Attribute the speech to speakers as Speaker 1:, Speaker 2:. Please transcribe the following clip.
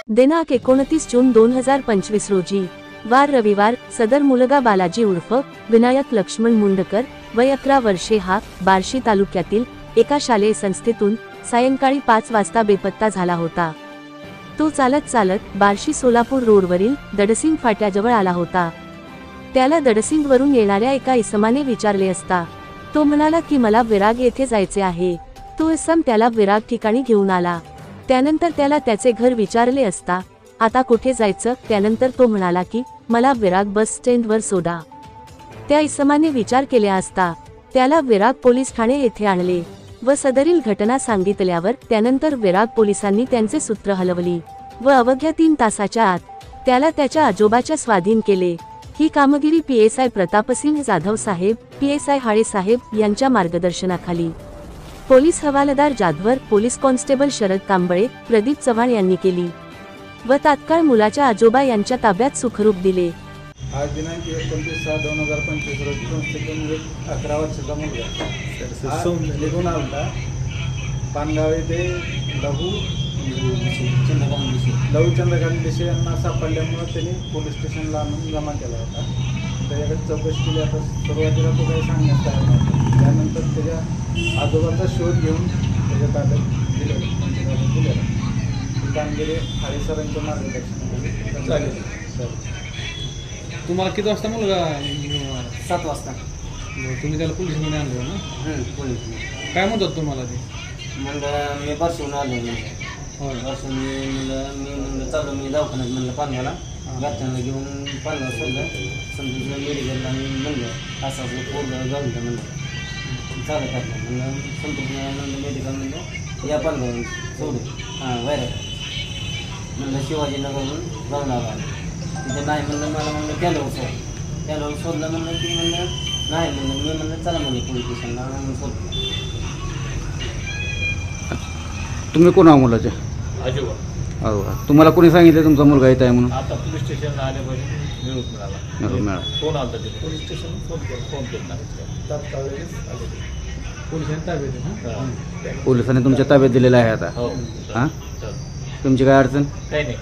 Speaker 1: दिनांक 29 जून 2025 रोजी वार रविवार सदर मुलगा बालाजी उर्फ विनायक लक्ष्मण मुंडकर वय 11 वर्षे हा बार्शी तालुक्यातील एका शालेय संस्थेतून सायंकाळी 5 वाजता बेपत्ता झाला होता। तो चालत चालत बार्शी सोलापूर रोडवरील दडसिंग फाट्याजवळ आला होता। त्याला दडसिंगवरून येणाऱ्या एका इसमाने विचारले असता तो म्हणाला की मला विराग येथे जायचे आहे। तो इसम त्याला विराग ठिकाणी घेऊन आला। त्यानंतर त्याला त्याचे घर विचारले असता आता कुठे जायचं, त्यानंतर तो म्हणाला की मला विराग बस स्टँडवर सोडा। त्या इसमाने विचार केले असता त्याला विराग पोलीस ठाणे येथे आणले व सदरील घटना सांगितल्यावर त्यानंतर विराग पोलिसांनी त्यांचे सूत्र हलवली व अवघ्या 3 तासाच्या आत त्याला त्याच्या आजोबाच्या स्वाधीन केले। ही कामगिरी PSI प्रतापसिंह जाधव साहेब, PSI हाळे साहेब यांच्या मार्गदर्शनाखाली पोलीस हवालदार जाधवर, पोलीस कॉन्स्टेबल शरद कांबळे, प्रदीप चव्हाण यांनी केली व तात्काळ मुलाच्या आजोबा यांच्या ताब्यात सुखरूप दिले।
Speaker 2: आज दिनांक 29/6/2025 रोजी संस्थेतून 11 वर्षाचा मुलगा निघून आला पानगाव येथे लघु चंद्रकांत देशे यांना सापडल्यामुळे त्यांनी पोलीस स्टेशनला आणून जमा केला होता। त्याच्याकडे चौकशी केली। आता सुरुवातीला तो काही सांगण्यात आला नव्हता। त्यानंतर त्याच्या आजोबाचा शोध घेऊन त्याच्या ताब्यात दिलेला ही कामगिरी हाळे सरांच्या मार्गदर्शनाखाली झाली।
Speaker 3: तुम्हाला किती वाजता मुलगा
Speaker 4: 7 वाजता
Speaker 3: तुम्ही त्याला पोलिसमध्ये आणलं ना?
Speaker 4: पोलीस
Speaker 3: काय म्हणतात तुम्हाला ते?
Speaker 4: म्हणलं मी बसून आलो
Speaker 3: होय
Speaker 4: बसून मी चालू मी दवाखान्यात म्हणलं पानगावला घरच्यांना घेऊन पानगाव सोडलं समजा मेडिकलला मी म्हणलं असं पोरं जाऊन द्या म्हणलं चालत आपलं म्हणलं संतोष मेडिकल म्हणलं या पानगाव सोडू वैरा म्हणलं शिवाजीनगरहून जाऊन आला तिथे नाही म्हणलं मला म्हणलं त्याला शोधलं म्हणलं की म्हणलं नाही म्हणलं मी म्हणलं चला म्हणलं पोलीस स्टेशनला म्हणून शोधलं।
Speaker 5: तुम्ही कोण आहो मुलाचे?
Speaker 6: आजोबा।
Speaker 5: हो का? तुम्हाला कोणी सांगितलं तुमचा मुलगा येत आहे म्हणून?
Speaker 6: आता पोलीस स्टेशनला आल्यापासून निरोप मिळाला। फोन आला तिथे पोलीस स्टेशन फोन केला तात्काळ
Speaker 3: पोलिसांनी ताब्यात
Speaker 5: पोलिसांनी तुमच्या ताब्यात दिलेला आहे आता?
Speaker 6: हो
Speaker 5: हां तुमची काय अडचण?
Speaker 6: काही नाही